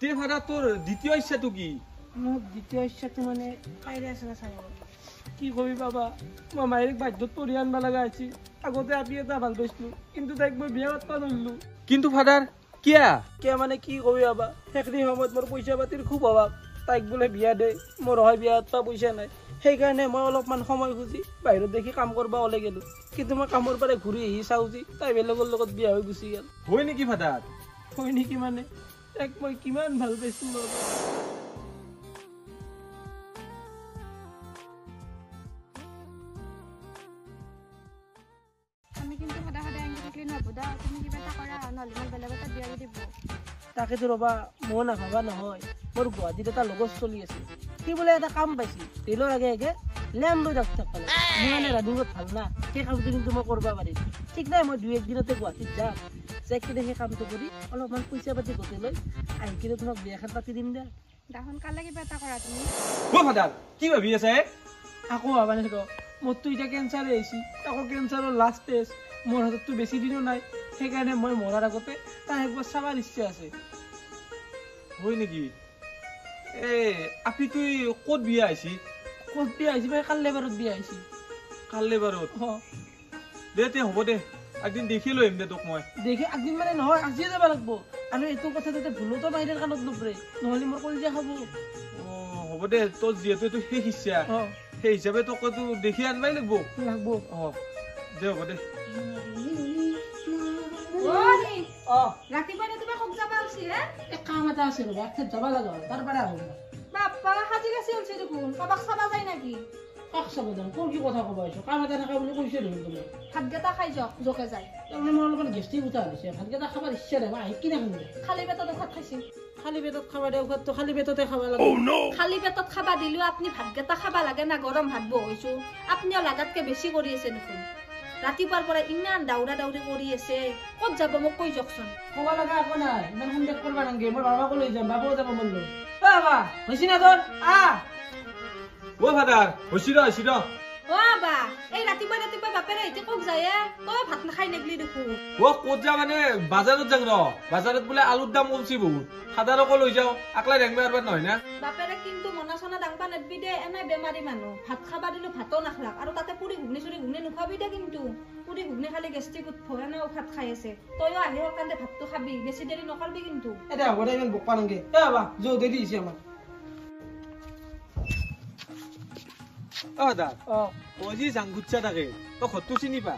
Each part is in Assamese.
তে ভাড়া তোৰ দ্বিতীয় ইচ্ছাটো কি মোৰ দ্বিতীয় ইচ্ছাটো মানে কাইৰে আছে না চাব কি কবি বাবা মই মায়েক বাধ্যত পৰি আনবা লগা হৈছে আগতে আপি এটা ভাল পাইছিলো কিন্তু তাইক মই বিয়া পাতবা নোৱাৰিলো কিন্তু ফাদাৰ কিয়া কিয় মানে কি কবি বাবা সেইখিনি সময়ত মোৰ পইচা পাতিৰ খুব অভাৱ তাইক বোলে বিয়া দে মোৰ হয় বিয়া পাতবা পইচা নাই সেইকাৰণে মই অলপমান সময় খুজি বাহিৰত দেখি কাম কৰবা ওলাই গেলো কিন্তু মই কামৰ পৰা ঘূৰি আহি চাওঁ যে তাই বেলেগৰ লগত বিয়া হৈ গুচি গেল হয় নেকি ফাদাৰ হয় নেকি মানে তাইক মই কিমান ভাল পাইছিলো তাকেতো ৰবা মই নাভাবা নহয় মোৰ গুৱাহাটীত এটা লগৰ চলি আছে সি বোলে এটা কাম পাইছিল ৰেলৰ আগে আগে লেম লৈ থাকবা লাগে মোৰ মানে ৰানিঙত ভাল না সেই কামটো কিন্তু মই কৰিব পাৰিম ঠিক নাই মই 2-1 দিনতে গুৱাহাটীত যাম যাই কিনে সেই কামটো কৰি অলপমান পইচা পাতি গোটাই লৈ আহি কিনে তোমাক বিয়াখন পাতি দিম দে সোনকালে কিবা এটা কৰা তুমি ও ফাদাৰ কি ভাবি আছে আকৌ ভাবা নাই মোৰতো এতিয়া কেঞ্চাৰে আহিছে আকৌ কেঞ্চাৰৰ লাষ্ট টেষ্ট মোৰ হাতততো বেছি দিনো নাই সেইকাৰণে মই মৰাৰ আগতে তাই একবাৰ চাবার ইচ্ছা আছে হয় নেকি এ আপি তুই ক'ত বিয়া আইছি ক'ত বিয়া আহিছে ভাই কাল লেবাৰত বিয়া আহিছে কাল লেবাৰত দে তে হ'ব দে একদিন দেখি লৈ আহিম দে তোক মই দেখি একদিন মানে নহয় আজিয়ে যাব লাগব আৰু এইটো কথা যাতে ভুলতো বাহিৰৰ কাণত নপৰে নহ'লে মোৰ কলিজা খাব হ'ব দে তোৰ যিহেতু এইটো শেষ ইচ্ছা সেই হিচাপে তোক তো দেখি আনবাই লাগব দে হ'ব দে ৰাতিপুৱা তুমি খুব যাবা উচি হে এক কাম এটা আছে ৰবা এক যাব লাগা তাৰ পৰা আহো বাপ্পা হাজি গাছি উলছি দেখোন কাবাক চাবা যায় নাকি কাক চাব যাম কোন কি কথা কবা আইছো কাম এটা নাকা বুলি কৈছে দেখোন তুমি ভাতকেইটা খাই যাওক জকে যায় তাৰমানে মোৰ অলপমান গেষ্টিক উঠা হৈছে ভাতকেইটা খাবার ইচ্ছা নাই মই আহি কিনে খাম খালি পেটত ভাত খাইছি খালি পেটত খাবা দেও তো খালি পেটতে খাবা লাগে খালি পেটত খাবা দিলেও আপুনি ভাতকেইটা খাবা লাগে না গৰম ভাত বহাইছো আপুনিও লাগাতকে বেছি কৰি আছে দেখোন ৰাতিপুৱাৰ পৰা ইমান দাউৰা দাউৰি কৰি আছে ক'ত যাব মোক কৈ যাওকচোন কবা লগা একো নাই ইমান সন্দেহ কৰবা নাংগে মই বাবাকো লৈ যাম বাবাও যাব মন লৈ বাবা হৈছি না তোৰ ও ফাদাৰ হইছি ৰ অ বা এই ৰাতিপুৱা বাপেৰে ইতে ক'ত যায় তই ভাত নাখাই নেগলি দেখো ও ক'ত যা মানে বাজাৰত যাং ৰ বাজাৰত বোলে আলুৰ দাম কমছি বহুত ফাদাৰকো লৈ যাও আকলা ডাংবা আৰবাৰ নহয় না বাপেৰে কিন্তু মনা চনা ডাংবা নেদবি দে এনাই বেমাৰী মানুহ ভাত খাবা দিলো ভাতো নাখলাক আৰু তাতে পুৰি ঘুগনি নুখাবি দে কিন্তু পুৰি ঘুগনি খালি গেষ্টিক উঠব এনাও ভাত খাই আছে তইও আহি কান্দে ভাতটো খাবি বেছি দেৰি নকৰবি কিন্তু এটা হ'ব দে ইমান বকপা নাংগে বাবা জৌ দে দিছে আমাৰ দাদা তই যি জাংগুচ্ছা থাকে তই ঘৰটো চিনি পা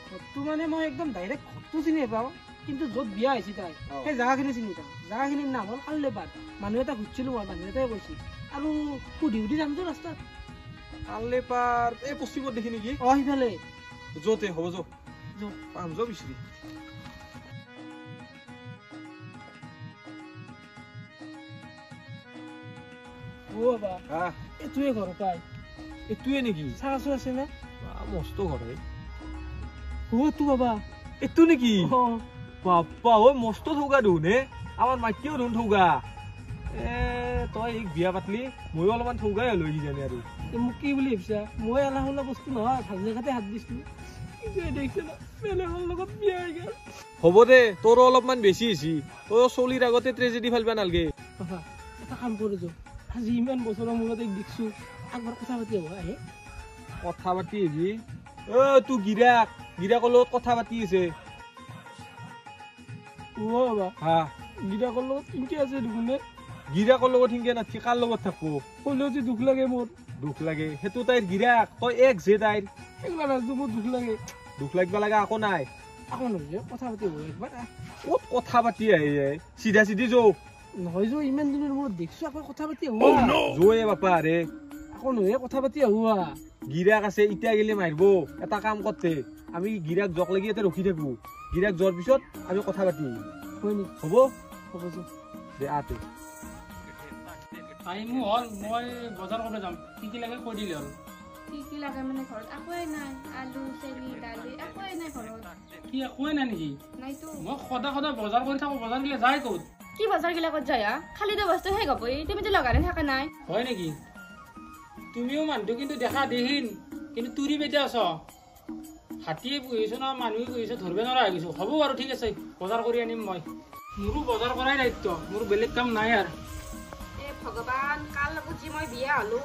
ঘৰটো মানে মই একদম ডাইৰেক্ট ঘৰটো চিনি পাওঁ কিন্তু য'ত বিয়া হৈছে তাই সেই জাগাখিনি চিনি পাওঁ জাগাখিনিৰ নাম হ'ল কাল্লেপাৰ মানুহ এটা সুধিছিলোঁ মই মানুহ এটাই কৈছিল আৰু সুধি যামতো ৰাস্তাত কাল্লেপাৰ এই পশ্চিমত দেখি নেকি সিফালে য'তে হ'ব পাম যৌ বিচাৰি বাবা এইটোৱে ঘৰ পাই এইটোৱে নেকি চাচো আছে না মস্ত ঘৰ তো বাবা এইটো নেকি বাপ্পা ঐ মস্ত থৌগা দেখোন হে আমাৰ মাইকিও দেখোন থৌগা তই বিয়া পাতলি ময়ো অলপমান থৌগাই হলো কিজানি আৰু মোক কি বুলি ভাবিছা মই এলাহ হলা বস্তু নহয় ভাল জেগাতে হাত দিছিলো দেখিছে না বেলেগৰ লগত বিয়া হৈ গেল হ'ব দে তোৰো অলপমান বেছি হৈছে তই চলিৰ আগতে ট্ৰেজেডি ফালবা নালগে এটা কাম কৰো আজি ইমান বছৰৰ মূৰত দেখিছো আগৰ কথা পাতি হ'ব আহে কথা পাতি আহিবি তোৰ গিৰাকৰ লগত কথা পাতি আছে বাবা গিৰাকৰ লগত কিনকে আছে দেখোন গিৰাকৰ লগত সিংকে নাথকি কাৰ লগত থাকো হ'লেও যে দুখ লাগে মোৰ দুখ লাগে সেইটো তাইৰ গিৰাক তই এক যে তাইৰ সেইগিলা নাজো মোৰ দুখ লাগে দুখ লাগিব লগা আকৌ নাই আকৌ নহয় কথা পাতি হ'ব একবাৰ ক'ত কথা পাতি আহে চিধা চিধি যৌ নহয় যৌ ইমান দিনৰ মূৰত দেখিছো আকৌ কথা পাতি হ'ব যৌয়ে বাপা আৰে আকৌ নহয় কথা পাতি আহো গিৰাক আছে এতিয়া গেলে মাৰিব এটা কাম কৰতে আমি গিৰাক জক লাগি ইয়াতে ৰখি থাকো গিৰাক যোৱাৰ পিছত আমি কথা পাতি হয় নেকি হ'ব দে আতে টাইমো হ'ল মই বজাৰ কৰিব যাম কি লাগে কৈ দিলে হ'ল কি লাগে মানে ঘৰত একোৱেই নাই আলু চেনি দালি একোৱেই নাই ঘৰত কি একোৱেই নাই নেকি নাইতো মই সদায় বজাৰ কৰি থাকো বজাৰ গিলা যায় ক'ত কি বজাৰ গিলাকত যায় খালি তো বস্তু শেষ হ'ব তুমিতো লগাৰে থকা নাই হয় নেকি তুমিও মানুহটো কিন্তু দেখা দেখিন কিন্তু তুৰি বেতিয়া আছ হাতীয়ে পুহিছো না মানুহে পুহিছো ধৰিব নোৱাৰা হৈ গৈছো হ'ব বাৰু ঠিক আছে বজাৰ কৰি আনিম মই মোৰো বজাৰ কৰাই দায়িত্ব, মোৰ বেলেগ কাম নাই আৰু। এ ভগৱান, কাৰ লগত যি মই বিয়া হলো।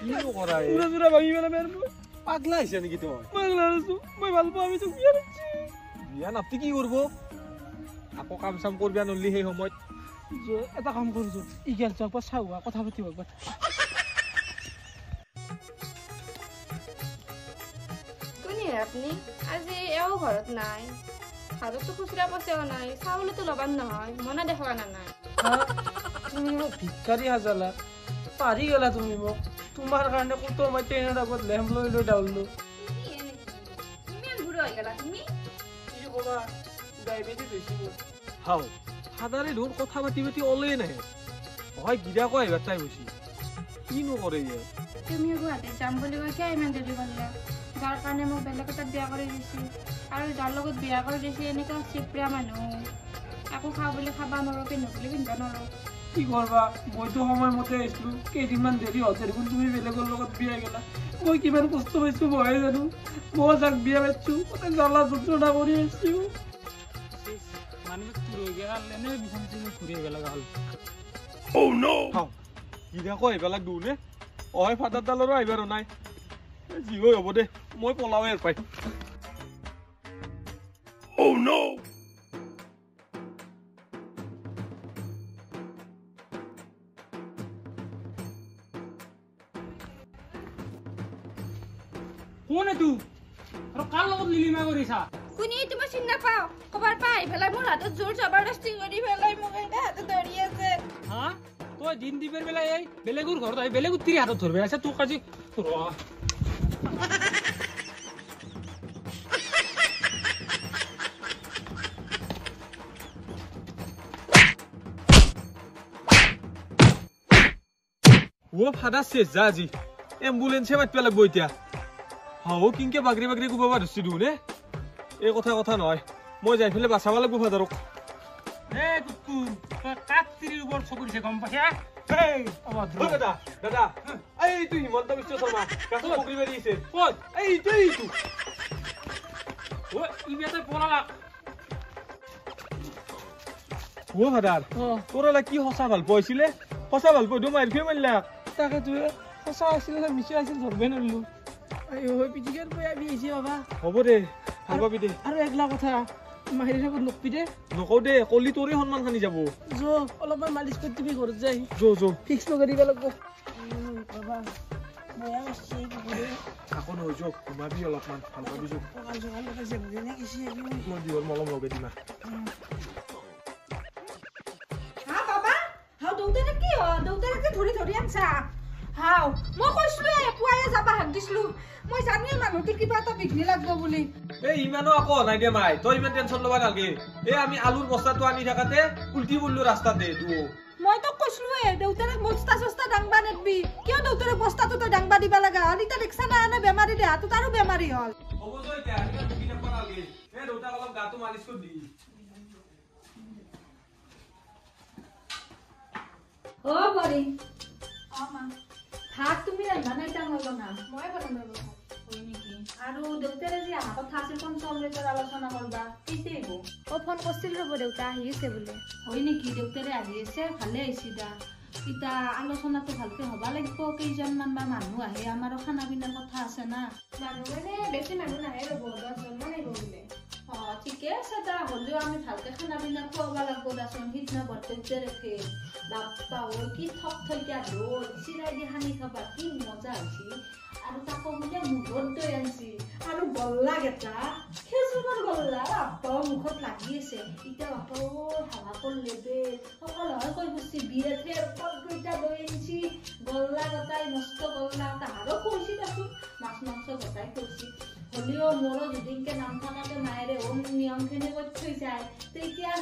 কিনো কৰা এই? পুৰা চুৰা ভাঙি পেলাই বেৰ মই পাগলা আহিছে নেকি তই? পাগলা হৈছো। মই ভাল পাওঁ আমি তোক বিয়া দিছো। বিয়া নাপতি কি কৰিব? আকৌ কাম চাম কৰিবা নলি সেই সময়ত। এটা কাম কৰিছো, ইগেল যাওক বা চাওঁ কথা পাতিব একবাৰ। কোনে আপনি? আজি এও ঘৰত নাই, হাততো খুচুৰা পইচাও নাই, চাউলতো লবান নহয়, মনা দেখা না নাই। তুমি মোক ভিক্ষাৰী সাজালা, পাৰি গলা তুমি মোক। তোমাৰ কাৰণে কত মই ট্ৰেইনৰ আগত লেম্প লৈ লৈ ডাউলো। ইমান বুঢ়ো হৈ গলা তুমি। কি কবা, ডায়েবেটিছ হৈছে মোৰ। হাও ফাদাৰে দেখোন কথা পাতি পাতি ওলেই নাহে। হয় গিৰাকো আহিবাৰ টাইম হৈছে। কিনো কৰে ইয়ে? তুমি গুৱাহাটীত যাম বুলি কৈ কিয় ইমান দেৰি কৰিলা? যাৰ কাৰণে মোক বেলেগ এটাত বিয়া কৰি দিছে, আৰু যাৰ লগত বিয়া কৰি দিছে এনেকুৱা চিপৰা মানুহ। একো খাওঁ বুলি খাবা নোৱাৰো, পিন্ধো বুলি পিন্ধবা নোৱাৰো। কি কৰবা, মইতো সময়মতে আহিছিলো, কেইদিনমান দেৰি হওঁতে দেখোন তুমি বেলেগৰ লগত বিয়া গেলা। মই কিমান কষ্ট পাইছো মইহে জানো। মই যাক বিয়া পাইছো তাতে জ্বালা যন্ত্ৰণা কৰি আহিছো। মানুহ তোৰ হৈ গেল, এনে বিচনা ঘূৰি আহিব লগা হ'ল। হাও গিৰাকো আহিবা লাগব নে? অহাই ফাদাৰডালৰো আহিবাৰো নাই। যি হৈ হ'ব দে, মই পলাওৱে আৰু পাই। কোন এইটো? আৰু কাৰ লগত লিলিমা কৰিছা? কোনে তোমাৰ চিন নাপাওঁ, খবৰ পাই পেলাই মোৰ হাতত জোৰ জবৰদস্তি কৰি পেলাই মোক এটা হাতে ধৰি আছে। হা? তই দিন দিবৰ বেলাই এই বেলেগৰ ঘৰত আহি বেলেগৰ তিৰি হাতত ধৰিব আছে তোক আজি। ও ফাদাৰ চেছ যা আজি। এম্বুলেন্সে মাতিব লাগব এতিয়া। হাও কিনকে বাগৰি বাগৰি কোবাব ধৰছি দিওঁ নে? এই কথা নহয়, মই যাই পেলাই বাচাব লাগব ফাদাৰক। এই কুকুৰ, তই কাক তিৰিৰ ওপৰত চকু দিছে গম পাইছা? এই অভদ্ৰ। দাদা দাদা এইটো হিমন্ত বিশ্ব শৰ্মা কাকো বগৰী মাৰি আছে। ক'ত? এইটো ঐ ইবেতে পলালা। ও ফাদাৰ তোৰ কি সঁচা ভাল পাইছিলে? সঁচা ভাল পাই মাৰি ফিয়ে মাৰিলা। তাকে তুই সঁচা আছিল নে মিছা আছিল ধৰবই নোৱাৰিলো। পিটিকাৰ পৰা আমি আহিছে বাবা। হ'ব দে, ভাল পাবি দে। আৰু একলা কথা, মাহিৰ লগত নকবি দে। নকওঁ দে, কলি তোৰে সন্মান খানি যাব। অলপমান মালিচ কৰি দিবি ঘৰত যাই। ফিক্স লগাই দিব লাগিব। বাবা ময়া আছে কুকুৰে। আকৌ নহয় যোগ, ঘুমাবি অলপমান, ভাল পাবি যোগ। কঁকাল চকাল লগাইছে ভৰি নে কিছু মই দিহৰ মলম লগাই দিমা। হা বাবা, হাও দেউতাৰে কি হ'ল? দেউতাৰে কি ধৰি ধৰি আনছা? হাও মই কৈছিলো পুৱাই যাবা হাক দিছিলো। মই জানি মানুহটোৰ কিবা এটা বিঘ্নি লাগব বুলি। এই ইমানো আকৌ নাই দে মাই, তই ইমান টেনচন ল'বা নালাগে। এই আমি আলুৰ বস্তাটো আনি থাকাতে উল্টি পড়লো ৰাস্তাতে দুও। মই তোক কৈছিলো দেউতাৰে বস্তা চস্তা দাংবা নেদবি। কিয় দেউতাৰে বস্তাটো তই দাংবা দিবা লগা হ'ল? এতিয়া দেখছা না এনে বেমাৰী দেহাটোত আৰু বেমাৰী হ'ল। হ'ব তই এতিয়া ইমান ঢুকি নাপাব নালাগে। এই দেউতাক অলপ গাটো মালিচ কৰি দি। অ বৰি ভাত তুমি ৰান্ধা নাই টান হলো না? মই বনাম ৰ'ব। হয় নেকি? আৰু দেউতাৰে যি অহা কথা আছিল পঞ্চমৃতৰ আলোচনা কৰবা, কেতিয়া আহিব? ফোন কৰিছিল ৰ'ব, দেউতা আহি আছে বোলে। হয় নেকি? দেউতাৰে আহি আছে, ভালে আহিছে দা। এতিয়া আলোচনাটো ভালকে হবা লাগিব। কেইজনমান বা মানুহ আহে, আমাৰো খানা পিনাৰ কথা আছে না। মানুহ মানে বেছি মানুহ নাহে ৰ'ব, 10জনমান আহিব বোলে। ঠিকে আছে দা, হ'লেও আমি ভালকে খানা পিনা খুৱাব লাগব দাচোন। সিদিনা বৰদেউতাৰ একে বাপ্পা ঐ কি থক থইকা দৈ চিৰাই দি সানি খাবা, কি মজা হৈছে। আৰু তাকো বোলে মুখত দৈ আনছি আৰু গল্লা কেইটা খেজুৰৰ গল্লা বাপ্পা মুখত লাগি আছে। এতিয়া বাপ্পা হাৱা কৰিলে দে সকলো হয় কৈ বুজি বিৰাটে কলকেইটা দৈ আনছি, গল্লা গটাই মস্ত গল্লা। তাহাৰো কৈছি দেচোন, মাছ মাংস গটাই কৈছি। হ'লেও মোৰো যদিনকে নাম থাকাতে মায়েৰে নিয়মখিনি কৰি থৈ যায়, তেতিয়া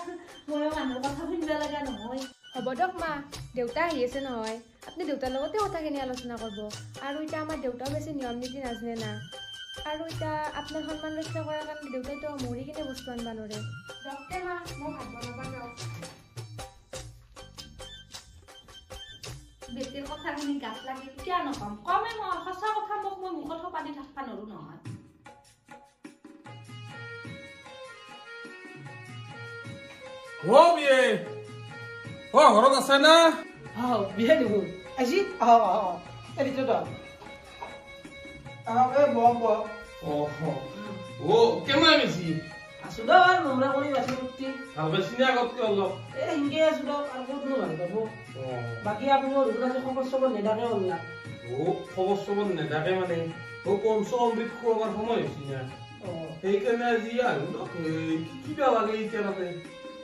ময়ো মানুহৰ কথা শুনিব লগা নহয়। হ'ব দিয়ক মা, দেউতা আহি আছে নহয়, আপুনি দেউতাৰ লগতে কথাখিনি আলোচনা কৰিব। আৰু এতিয়া আমাৰ দেউতাও বেছি নিয়ম নীতি নাজানে না। আৰু এতিয়া আপোনাৰ সন্মান ৰক্ষা কৰাৰ কাৰণে দেউতাইতো মৰি কিনে বস্তু আনিব নোৱাৰে। দিয়কতে মা, মই ভাত বনাব যাওঁ। বেটিৰ কথাখিনি গাত লাগি কিয় নকম কমে মই সঁচা কথা মোক মই মুখত পাতি থাকিব নোৱাৰো নহয় ও বিয়ে ও ঘৰত আছে না বিহে দিব আজি এদিকে তো ব ও কেমন বেশি আছো দৰ নোংৰা কৰি বাছি উঠি ভাল বেশি না আগতকে অলপ হিংকে আছো দৰ আৰু ক'তনো ভাল পাব বাকী আপুনি ৰুণ আছে খবৰ চবৰ নেদাকে ওলা ও খবৰ চবৰ নেদাকে মানে ও পঞ্চ অমৃত খোৱাৰ সময় হৈছে না সেইকাৰণে আজি আৰু কিবা লাগে এতিয়া তাতে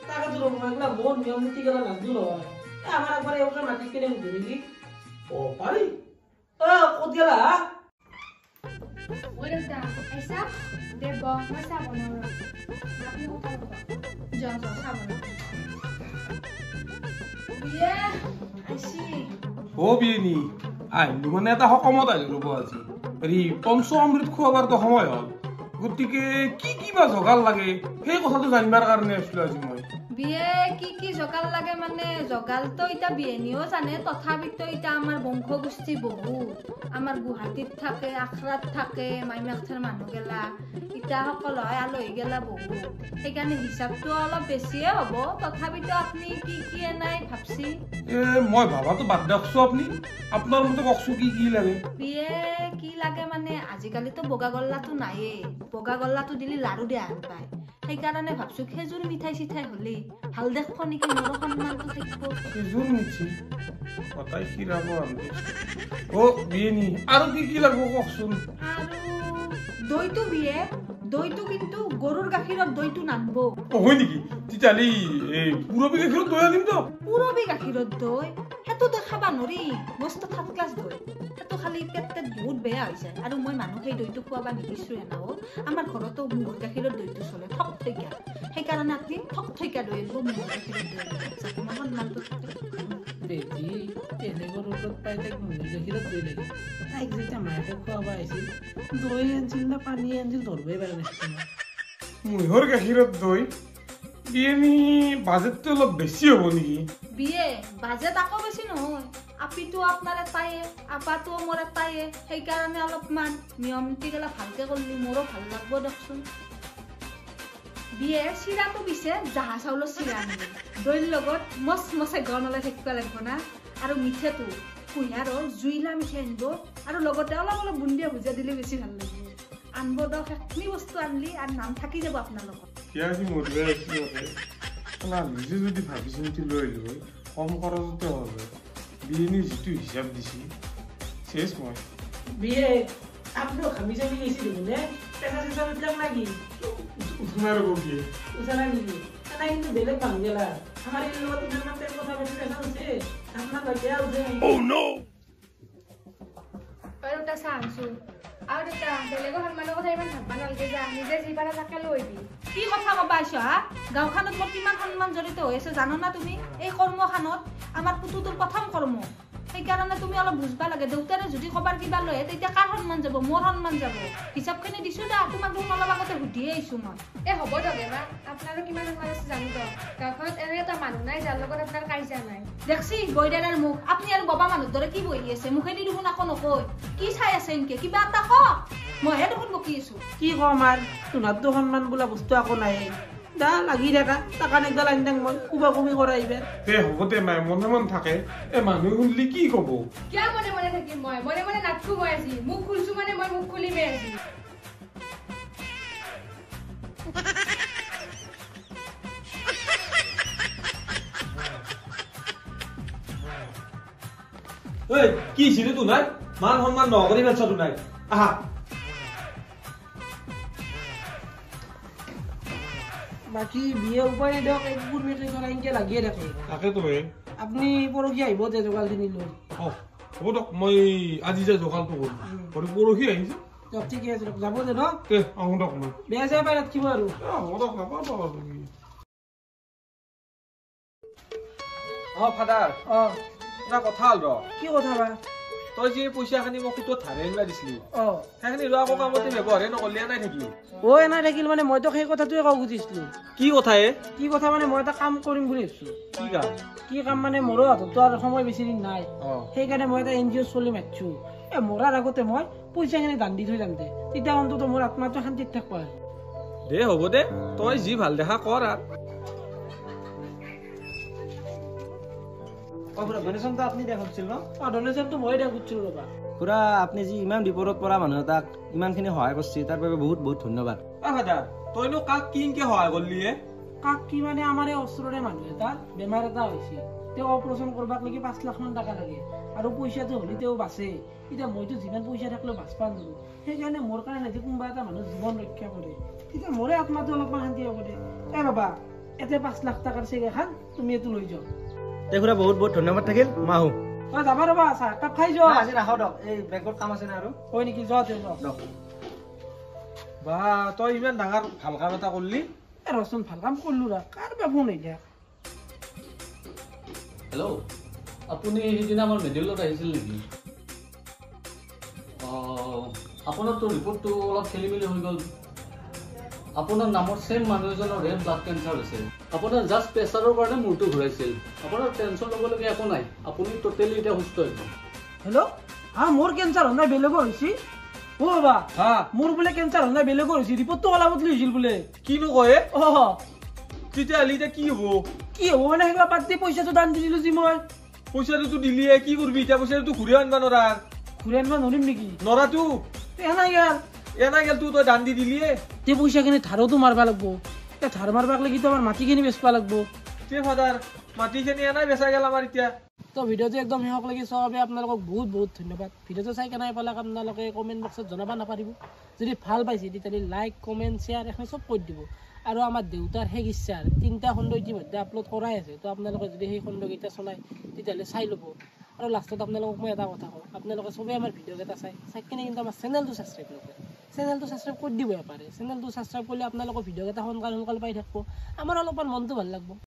তাকেতো ৰ'ব এইগিলা বহুত নিয়ম নীতি গেলা নাজনো নহয় আমাৰ একবাৰ এইবাৰ মাটি কেনে সুধো নেকি পাৰি ক'ত গেলা ঐ দেউতা আইছা দে ব মই চাহ বনাওঁ ৰ আপুনি কথা ক'ব যোৱা চাব বিয়ে আইছি ও বিয়েনি আহিলো মানে এটা সকামত আহিলো ৰ'ব আজি হেৰি পঞ্চ অমৃত খোৱাবাৰতো সময় হ'ল গতিকে কি বা যোগাৰ লাগে সেই কথাটো জানিবৰ কাৰণে আছিলো আজি মই বিয়ে কি জগাল লাগে মানে জগালতো এটা বিয়েনিও জানে তথাপিতো এটা আমাৰ বংশ গোষ্ঠী বহুত আমাৰ গুৱাহাটীত থাকে আখৰাত থাকে মাইমাকথাৰ মানুহ গেলা ইটা সকল হয় আলহী গেলা বহুত সেইকাৰণে হিচাপটো অলপ বেছিয়ে হ'ব তথাপিতো আপুনি কি নাই ভাবছি মই ভাবাটো বাদ দিয়কছো আপুনি আপোনাৰ মতে কওকচোন কি লাগে বিয়ে কি লাগে মানে আজিকালিতো বগা গল্লাটো নাইয়ে বগা গল্লাটো দিলে লাৰু দিয়া হান পায় সেইকাৰণে ভাবছো খেজুৰ মিঠাই চিঠাই হলি ভাল দেখব নেকি মোৰো সন্মানটো থাকিব খেজুৰ মিঠি কথাই খিৰাব আমি ও বিয়েনি আৰু কি লাগব কওকচোন আৰু দৈটো বিয়ে দৈটো কিন্তু গৰুৰ গাখীৰত দৈটো নানব হয় নেকি তেতিয়াহ'লে এই পুৰবী গাখীৰত দৈ আনিম তো পুৰবী গাখীৰত দৈ সেইটো দেখাবা নৰি মস্ত থাৰ্ড ক্লাছ দৈ সেইটো খালি পেট বহুত বেয়া হৈ যায় আৰু মই মানুহ সেই দৈটো খুৱাব নিবিচাৰো এনাও আমাৰ ঘৰতো মূৰ গাখীৰৰ দৈটো চলে ঠকঠৈকা সেইকাৰণে আপুনি ঠকঠৈকা দৈ আনিব মূৰ গাখীৰৰ দৈ যাতে মই সন্মানটো বেটি বেলেগৰ ওপৰত পাই তাইক মুড়ি গাখীৰত দৈ লাগে তাইক যেতিয়া মাকে খুৱাব আহিছিল দৈ আনিছিল না পানী আনিছিল ধৰিবই পৰা নাছিল মূহৰ গাখীৰত দৈ বিয়েনি বাজেটটো অলপ বেছি হ'ব নেকি বিয়ে বাজেট আকৌ বেছি নহয় আপিটো আপোনাৰ এটায়ে আপাটো মোৰ এটায়ে সেইকাৰণে অলপমান নিয়ম নীতিগেলা ভালকে কৰিলি মোৰো ভাল লাগব দিয়কচোন বিয়ে চিৰাটো পিছে জাহা চাউলৰ চিৰা আনিব দৈৰ লগত মচমচে গন ওলাই থাকিব লাগিব না আৰু মিঠাটো কুঁহিয়াৰৰ জুইলা মিঠাই আনিব আৰু লগতে অলপ বুন্দিয়া ভুজিয়া দিলে বেছি ভাল লাগিব আনব দক সেইখিনি বস্তু আনলি আৰু নাম থাকি যাব আপোনাৰ লগত নিজে যদি ভাবি চিন্তি লৈ আহিলো কম খৰচতে হ'ল বিয়েনিৰ যিটো হিচাপ দিছি শেষ মই বিয়ে আপুনিও খামি চামি গৈছিল বোলে পেচা চেচা উঠলাক নাকি উঠনাৰ গিয়ে উঠা নাই নেকি তাই কিন্তু বেলেগ মানুহ গেলা আমাৰ এই লগত ইমান পেট কথা পাতি পেচা উঠে আপোনাৰ বেয়া উঠে আৰু এটা চাহ আনছো আৰু এটা বেলেগৰ সন্মানৰ কথা ইমান ভাববা নালাগে যা নিজে যি পাৰা তাকে লৈ আহিবি কি কথা কবা আইছ হা গাঁওখনত মোৰ কিমান সন্মান জড়িত হৈ আছে জানো না তুমি এই কৰ্মখানত আমাৰ পুতুটোৰ প্ৰথম কৰ্ম সেইকাৰণে তুমি অলপ বুজবা লাগে দেউতাৰে যদি কবাৰ কিবা লৈ তেতিয়া কাৰ সন্মান যাব মোৰ সন্মান যাব হিচাপখিনি দিছো দা তোমাক দেখোন অলপ আগতে সুধিয়ে আহিছো মই হ'ব দক এবাৰ আপোনাৰো কিমান সন্মান আছে জানো দক গাঁওখনত এনে এটা মানুহ নাই যাৰ লগত আপোনাৰ কাজিয়া নাই দেখছি গৈদাৰৰ মুখ আপুনি আৰু বাবা মানুহৰ দৰে কি বহি আছে মুখেদি দেখোন আকৌ নকয় কি চাই আছে এনকে কিবা এটা কওক মইহে দেখোন বকি আছো কি কম আৰু তোমাৰতো সন্মান বোলা বস্তু আকৌ নাই দা লাগি থাকা টাকা একডাল আনি থাক মই কুবা কুবি কৰা এইবাৰ হ'ব দে মাই মনে মন থাকে মানুহ শুনলি কি কব কিয় মনে মনে থাকিম মই মনে মনে নাথকো মই আজি মুখ খুলছো মানে মই মুখ খুলিমেই আজি কি চিনি তো নাই মান সন্মান নকৰি পেলছটো নাই আহা বাকী বিয়ে উপায় দিয়ক এই কুকুৰ মেট্ৰি কৰা এনেকে লাগিয়ে থাকে তাকেতো আপুনি পৰহি আহিব যে যোগালখিনি লৈ হ'ব দিয়ক মই আজি যে যোগালটো কৰিম পৰহি আহিছে দিয়ক ঠিকে আছে দিয়ক যাব যে ন আহোঁ দিয়ক মই বেয়া চেয়া পাই ৰাখিব আৰু হ'ব দিয়ক নাপাব ফাদাৰ এটা কথা হ'ল ৰ কি কথা বা তই যে পইচাখিনি মোক সুতত ধাৰে আনিবা দিছিলি অ সেইখিনি ৰোৱা আকৌ কামতে ব্যৱহাৰে নকৰলিয়া নাই থাকিল অ এনাই থাকিল মানে মই তোক সেই কথাটোৱে ক'ব খুজিছিলো কি কথা কি কথা মানে মই এটা কাম কৰিম বুলি ভাবিছো কি কাম কি কাম মানে মোৰো হাততো আৰু সময় বেছি দিন নাই অ সেইকাৰণে মই এটা NGO চলি মাতিছো মৰাৰ আগতে মই পইচাখিনি দান দি থৈ যাম দে তেতিয়া অন্তত মোৰ আত্মাটো শান্তিত থাকিব দে হ'ব দে তই যি ভাল দেখা কৰ আৰু ডনেশ্যনটা আপুনি দিয়া খুজিছিল ন ডনেশ্যনটো মই দিয়া খুজিছিলো ৰবা খুৰা আপুনি যি ইমান বিপদত পৰা মানুহ এটাক ইমানখিনি সহায় কৰিছে তাৰ বাবে বহুত বহুত ধন্যবাদ দাদা তইনো কাক কিনকে সহায় কৰলি কাক কি মানে আমাৰ এই ওচৰৰে মানুহ এটা বেমাৰ এটা হৈছে তেওঁ অপাৰেশ্যন কৰবাক লাগি 5 লাখ মান টকা লাগে আৰু পইচাটো হ'লে তেওঁ বাচে এতিয়া মইতো যিমান পইচা থাকিলেও বাচবা নোৱাৰো সেইকাৰণে মোৰ কাৰণে যদি কোনোবা এটা মানুহ জীৱন ৰক্ষা কৰে তেতিয়া মোৰে আত্মাটো অলপমান শান্তি হ'ব দে বাবা এতে 5 লাখ টকাৰ চেক এখন তুমি এইটো লৈ যাও তে খুৰা বহুত বহুত ধন্যবাদ থাকিল মই আহোঁ যাবা ৰবা চাহ কাপ খাই যোৱা আজি নাখাওঁ দিয়ক এই বেংকত কাম আছে না আৰু হয় নেকি যোৱা তেওঁ যাওক বা তই ইমান ডাঙৰ ভাল কাম এটা কৰলি ৰচোন ভাল কাম কৰিলো ৰা কাৰ বা ফোন এতিয়া হেল্ল' আপুনি সেইদিনা আমাৰ মেডিকেলত আহিছিল নেকি আপোনাৰতো ৰিপৰ্টটো অলপ খেলি মেলি হৈ গ'ল আপোনাৰ নামৰ চেম মানুহ এজনৰ ব্লাড কেঞ্চাৰ হৈছে আপোনাৰ জাষ্ট প্ৰেছাৰৰ কাৰণে মূৰটো ঘূৰাইছিল আপোনাৰ টেনশ্যন ল'বলগীয়া একো নাই আপুনি টোটেলি এতিয়া সুস্থ হ'ব হেল্ল' মোৰ কেঞ্চাৰ হ'ল নাই বেলেগৰ হৈছে অ বাবা মোৰ বোলে কেঞ্চাৰ হ'ল নাই বেলেগৰ হৈছে ৰিপৰ্টটো ওলাবত হৈছিল বোলে কিনো কয় অ তেতিয়াহ'লে এতিয়া কি হ'ব কি হ'ব মানে সেইগিলা বাদ দি পইচাটো দান দিছিলো যি মই পইচাটোতো দিলিয়ে কি কৰবি এতিয়া পইচাটো ঘূৰাই আনবা নৰা ঘূৰাই আনিব নোৱাৰিম নেকি নৰাটো এনাই ইয়াৰ এনাই গেল তুই দান দি দিলিয়ে তে পইচাখিনি ধাৰতো মাৰবা লাগব ধাৰ মাৰবাক লাগি তো আমাৰ মাটিখিনি বেচবা লাগব তে ফাদাৰ মাটিখিনি এনাই বেচা গেল আমাৰ এতিয়া তো ভিডিঅ'টো একদম শেষক লাগি চবে আপোনালোকক বহুত বহুত ধন্যবাদ ভিডিঅ'টো চাই কেনে পালে আপোনালোকে কমেণ্ট বক্সত জনাব নাপাৰিব যদি ভাল পাইছে তেতিয়াহ'লে লাইক কমেণ্ট শ্বেয়াৰ এখন চব কৰি দিব আৰু আমাৰ দেউতাৰ শেষ ইচ্ছাৰ 3টা খণ্ড ইতিমধ্যে আপলোড কৰাই আছে তো আপোনালোকে যদি সেই খণ্ডকেইটা চলাই তেতিয়াহ'লে চাই ল'ব আৰু লাষ্টত আপোনালোকক মই এটা কথা কওঁ আপোনালোকে চবেই আমাৰ ভিডিঅ'কেইটা চাই কিনে কিন্তু আমাৰ চেনেলটো ছাবস্ক্ৰাইব নকৰে চেনেলটো ছাবস্ক্ৰাইব কৰি দিব পাৰে চেনেলটো ছাবস্ক্ৰাইব কৰিলে আপোনালোকৰ ভিডিঅ'কেইটা সোনকালে পাই থাকিব আমাৰ অলপমান মনটো ভাল লাগব